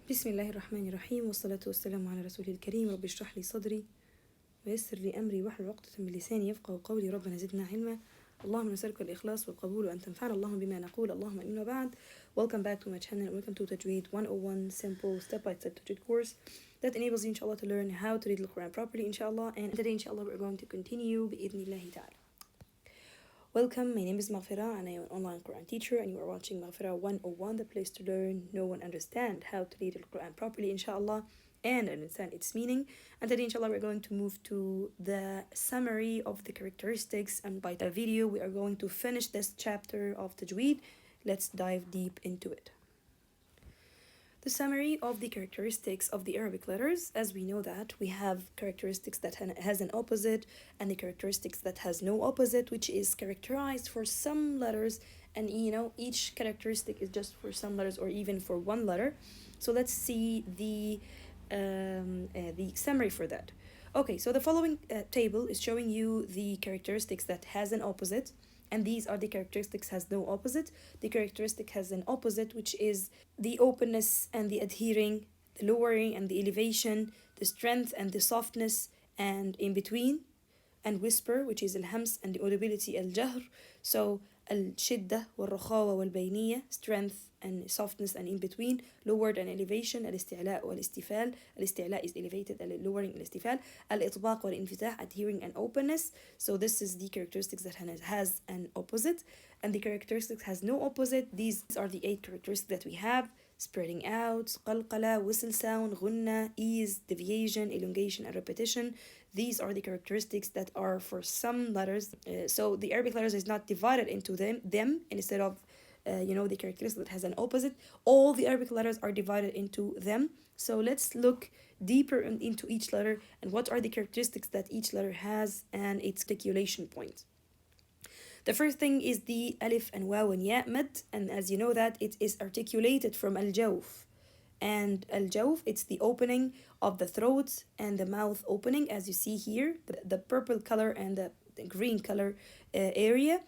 بسم الله الرحمن الرحيم والصلاة والسلام على رسوله الكريم. رب اشرح لي صدري ويسر لي أمري واحلل عقدة من لساني يفقهوا قولي. ربنا زدنا علما. اللهم نسألك الإخلاص والقبول وأن تنفعنا اللهم بما نقول. اللهم إن وبعد. Welcome back to my channel. Welcome to Tajweed 101 simple step-by-step Tajweed course that enables you inshallah to learn how to read the Quran properly inshallah. And today inshallah we're going to continue بإذن الله تعالى. Welcome, my name is Maghfirah and I am an online Quran teacher and you are watching Maghfirah 101, the place to learn, know and understand how to read the Quran properly inshallah and understand its meaning. And today inshallah we're going to move to the summary of the characteristics, and by the video we are going to finish this chapter of Tajweed. Let's dive deep into it. The summary of the characteristics of the Arabic letters. As we know that we have characteristics that has an opposite and the characteristics that has no opposite, which is characterized for some letters, and each characteristic is just for some letters or even for one letter. So let's see the summary for that. Okay, so the following table is showing you the characteristics that has an opposite, and these are the characteristics has no opposite. The characteristic has an opposite, which is the openness and the adhering, the lowering and the elevation, the strength and the softness, and in between, and whisper, which is al-hams, and the audibility al-jahr. So al-shiddah wal-rakhawa wal-bayniyah, strength and softness, and in between, lowered and elevation, al-isti'la' wal-istifal. Al-isti'la' is elevated, al-lowering, al-istifal. Al-itbaq wal-infitah, adhering and openness. So this is the characteristics that has an opposite, and the characteristics has no opposite. These are the 8 characteristics that we have: spreading out, qalqala, whistle sound, ghunna, ease, deviation, elongation, and repetition. These are the characteristics that are for some letters. So the Arabic letters is not divided into them instead of the characteristic that has an opposite. All the Arabic letters are divided into them. So let's look deeper into each letter and what are the characteristics that each letter has and its articulation points. The first thing is the alif and waw and ya mad, and as you know that it is articulated from al-jawf. And al-jawf, it's the opening of the throat and the mouth opening, as you see here, the purple color and the green color area.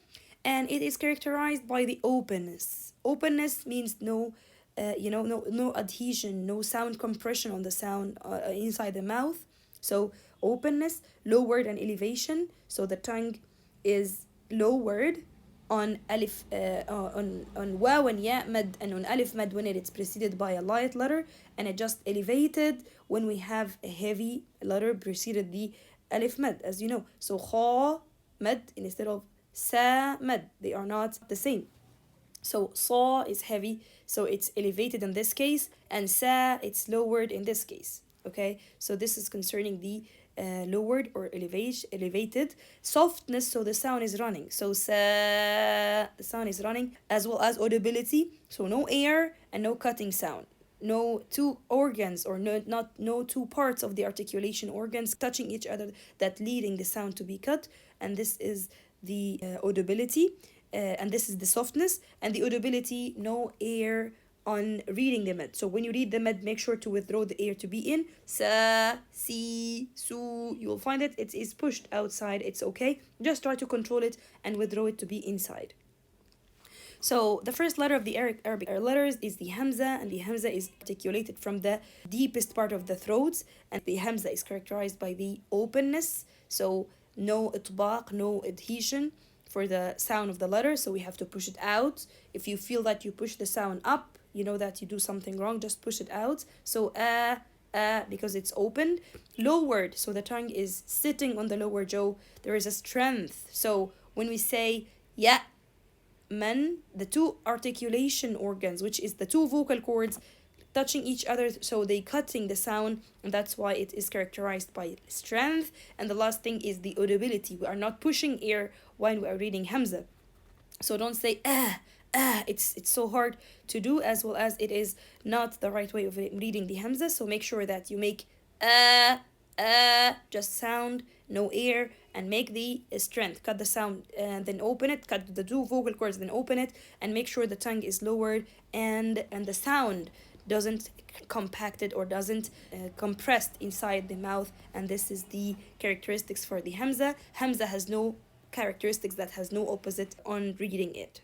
And it is characterized by the openness. Openness means no adhesion, no sound compression on the sound inside the mouth. So openness, lowered and elevation. So the tongue is lowered on alif, on waw and ya mad, and on alif mad when it's preceded by a light letter, and it just elevated when we have a heavy letter preceded the alif mad, as you know. So kha mad instead of sa mad, they are not the same. So sa is heavy, so it's elevated in this case, and sa it's lowered in this case. Okay, so this is concerning the lowered or elevated. Softness, so the sound is running, so sa, the sound is running, as well as audibility, so no air and no cutting sound. No two organs or no two parts of the articulation organs touching each other that leading the sound to be cut, and this is the audibility, and this is the softness. And the audibility, no air on reading the mad. So when you read the mad, make sure to withdraw the air to be in. Sa, si, su, you will find it is pushed outside. It's okay, just try to control it and withdraw it to be inside. So the first letter of the Arabic letters is the hamza, and the hamza is articulated from the deepest part of the throat, and the hamza is characterized by the openness, so no itbaq, no adhesion for the sound of the letter, so we have to push it out. If you feel that you push the sound up, you know that you do something wrong, just push it out. So because it's opened. Lowered, so the tongue is sitting on the lower jaw. There is a strength. So when we say ya, man, the two articulation organs, which is the two vocal cords touching each other, so they cutting the sound, and that's why it is characterized by strength. And the last thing is the audibility. We are not pushing air when we are reading hamza, so don't say it's so hard to do, as well as it is not the right way of reading the hamza. So make sure that you make just sound, no air, and make the strength, cut the sound and then open it, cut the two vocal cords, then open it, and make sure the tongue is lowered and the sound doesn't compacted or doesn't compressed inside the mouth. And this is the characteristics for the hamza. Hamza has no characteristics, that has no opposite on reading it.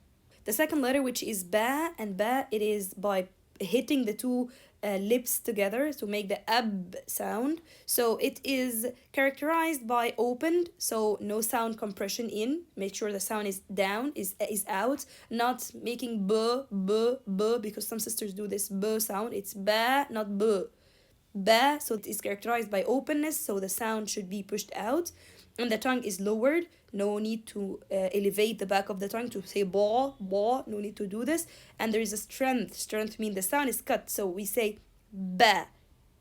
The second letter, which is ba, and ba, it is by hitting the two lips together to make the ab sound. So it is characterized by opened, so no sound compression in. Make sure the sound is down, is out, not making b, b, b, because some sisters do this b sound. It's ba, not b. Ba, so it is characterized by openness, so the sound should be pushed out. And the tongue is lowered. No need to elevate the back of the tongue to say ba, ba. No need to do this. And there is a strength. Strength means the sound is cut. So we say ba,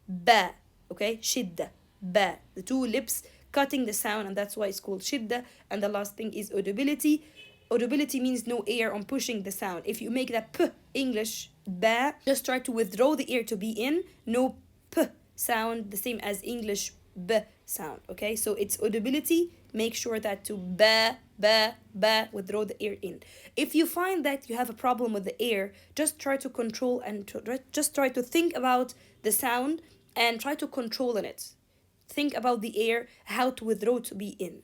ba. Okay? Shidda, ba. The two lips cutting the sound, and that's why it's called shidda. And the last thing is audibility. Audibility means no air on pushing the sound. If you make that p English ba, just try to withdraw the air to be in. No p sound, the same as English b sound. Okay, so it's audibility. Make sure that to ba, ba, ba, withdraw the air in. If you find that you have a problem with the air, just try to control and just try to think about the sound and try to control in it. Think about the air, how to withdraw to be in.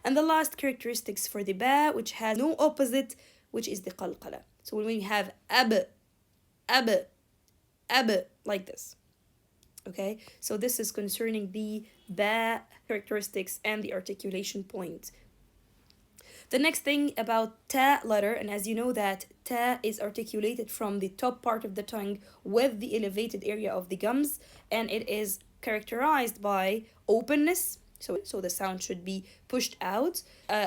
And the last characteristics for the ba, which has no opposite, which is the qalqala. So when we have ab, ab, ab, like this. Okay, so this is concerning the ba characteristics and the articulation point. The next thing about ta letter, and as you know that ta is articulated from the top part of the tongue with the elevated area of the gums, and it is characterized by openness. So the sound should be pushed out.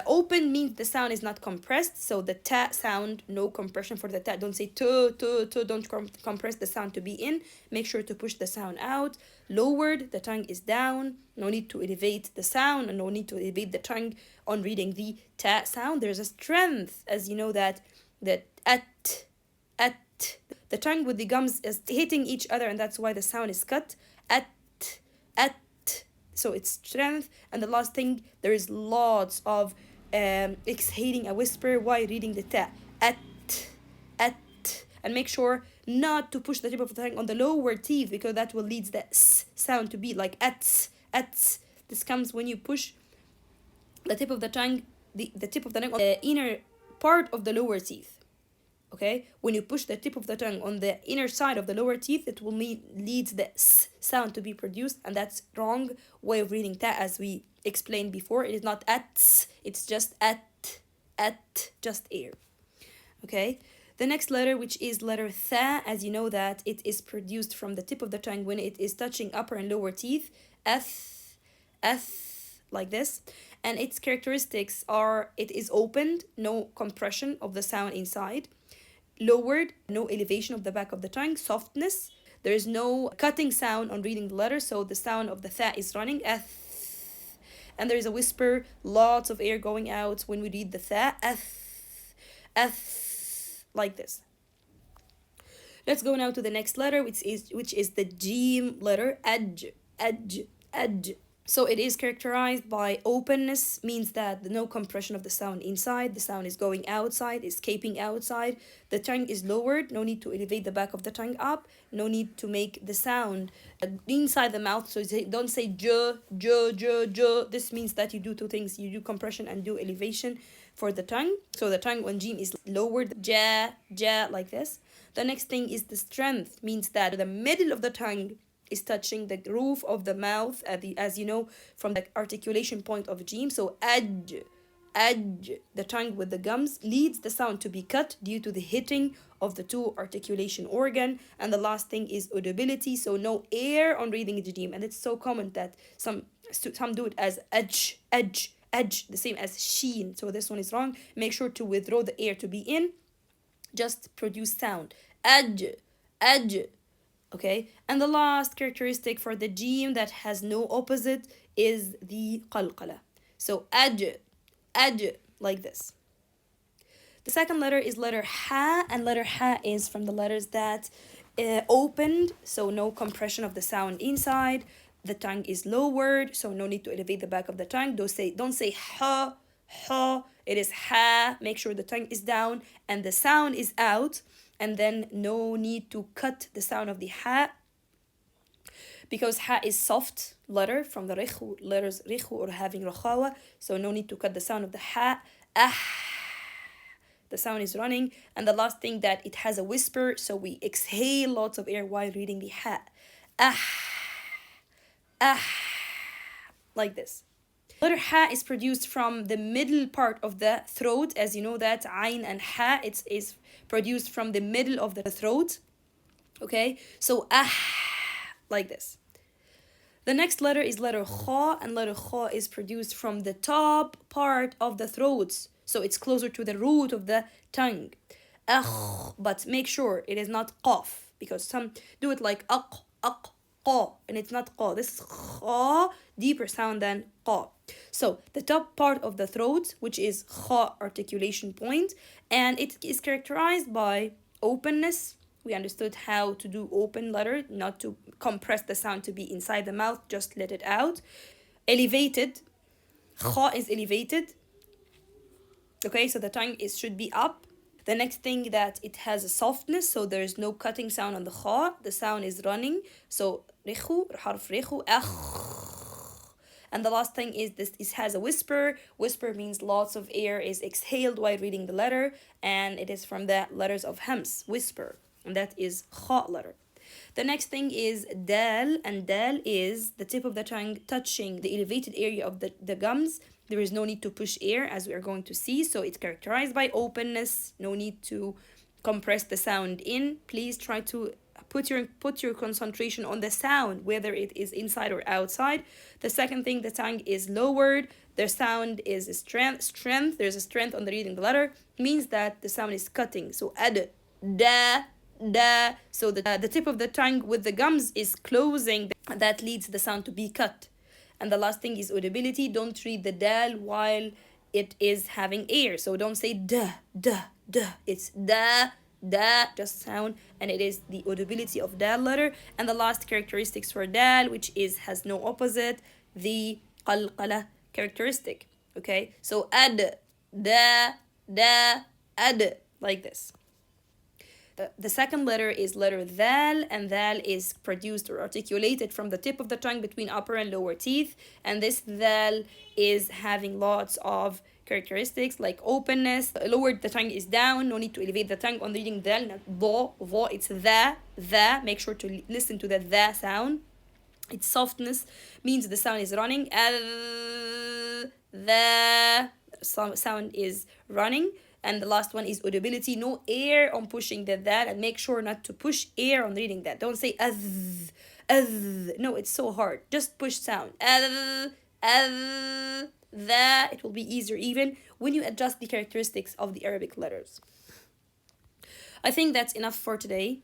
Open means the sound is not compressed. So the ta sound, no compression for the ta. Don't say tu, tu, tu. Don't compress the sound to be in. Make sure to push the sound out. Lowered, the tongue is down. No need to elevate the sound, and no need to elevate the tongue on reading the ta sound. There's a strength, as you know that at. The tongue with the gums is hitting each other, and that's why the sound is cut. At. So it's strength. And the last thing, there is lots of exhaling a whisper while reading the ta. At. And make sure not to push the tip of the tongue on the lower teeth, because that will lead the s sound to be like at. This comes when you push the tip of the tongue, the tip of the tongue on the inner part of the lower teeth. Okay, when you push the tip of the tongue on the inner side of the lower teeth, it will lead the s sound to be produced, and that's wrong way of reading ta, as we explained before. It is not at, it's just at, just air. Okay, the next letter, which is letter tha, as you know that it is produced from the tip of the tongue when it is touching upper and lower teeth, like this. And its characteristics are, it is opened, no compression of the sound inside. Lowered, no elevation of the back of the tongue. Softness, there is no cutting sound on reading the letter, so the sound of the tha is running. And there is a whisper, lots of air going out when we read the tha. Like this. Let's go now to the next letter, which is the jim letter. Edge. So it is characterized by openness, means that no compression of the sound inside. The sound is going outside, escaping outside. The tongue is lowered. No need to elevate the back of the tongue up. No need to make the sound inside the mouth. So don't say j. This means that you do two things. You do compression and do elevation for the tongue. So the tongue on jim is lowered. Ja, like this. The next thing is the strength, means that the middle of the tongue is touching the roof of the mouth, as you know, from the articulation point of jim. So edge, the tongue with the gums leads the sound to be cut due to the hitting of the two articulation organ. And the last thing is audibility, so no air on reading the jim. And it's so common that some do it as edge, the same as sheen. So this one is wrong. Make sure to withdraw the air to be in. Just produce sound. Edge. Okay, and the last characteristic for the jim that has no opposite is the qalqala. So edge, like this. The second letter is letter ha, and letter ha is from the letters that opened, so no compression of the sound inside. The tongue is lowered, so no need to elevate the back of the tongue. Don't say ha. It is ha. Make sure the tongue is down and the sound is out. And then no need to cut the sound of the ha, because ha is soft letter from the letters rikhu or having rakhawa. So no need to cut the sound of the ha. the sound is running. And the last thing, that it has a whisper, so we exhale lots of air while reading the ha. Ah, ah, like this. Letter ha is produced from the middle part of the throat. As you know that ayn and ha, it is produced from the middle of the throat. Okay, so ah, like this. The next letter is letter kha, and letter kha is produced from the top part of the throat. So it's closer to the root of the tongue. But make sure it is not qaf, because some do it like qa, and it's not qa. This is kha, deeper sound than qa. So the top part of the throat, which is kha articulation point, and it is characterized by openness. We understood how to do open letter, not to compress the sound to be inside the mouth, just let it out. Elevated, kha is elevated. Okay, so the tongue should be up. The next thing, that it has a softness, so there is no cutting sound on the kha. The sound is running. So rikhu, harf rikhu, and the last thing is this, it has a whisper. Whisper means lots of air is exhaled while reading the letter, and it is from the letters of hams, whisper, and that is kha letter. The next thing is dal, and dal is the tip of the tongue touching the elevated area of the gums. There is no need to push air, as we are going to see, so it's characterized by openness. No need to compress the sound in. Please try to put your concentration on the sound, whether it is inside or outside. The second thing, the tongue is lowered. The sound is strength. There's a strength on the reading the letter. Means that the sound is cutting. So ad, da, da. So the tip of the tongue with the gums is closing. That leads the sound to be cut. And the last thing is audibility. Don't read the dal while it is having air. So don't say da, da, da. It's da, da, just sound, and it is the audibility of dal letter. And the last characteristics for dal, which has no opposite, the qalqala characteristic. Okay, so ad, da, da, ad, like this. The second letter is letter dhal, and dhal is produced or articulated from the tip of the tongue between upper and lower teeth. And this dhal is having lots of characteristics like openness. Lowered, the tongue is down. No need to elevate the tongue on reading dhal. Not dha, it's the. Make sure to listen to the the sound. Its softness means the sound is running. The sound is running. And the last one is audibility. No air on pushing that, and make sure not to push air on reading that. Don't say no, it's so hard. Just push sound. That, it will be easier even when you adjust the characteristics of the Arabic letters. I think that's enough for today.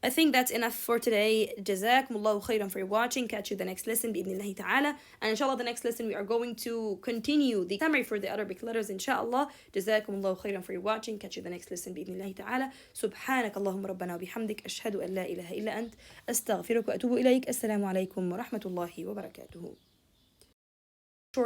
Jazakumullahu khairan for watching. Catch you the next lesson bi'idhnillahi ta'ala. And inshallah, the next lesson we are going to continue the summary for the Arabic letters, inshallah. Jazakumullahu khairan for watching. Catch you the next lesson bi'idhnillahi ta'ala. Subhanak Allahumma rabbana wa bihamdik. Ashhadu an la ilaha illa ant. Astaghfiruka wa atubu ilayk. Assalamu alaikum wa rahmatullahi wa barakatuhu.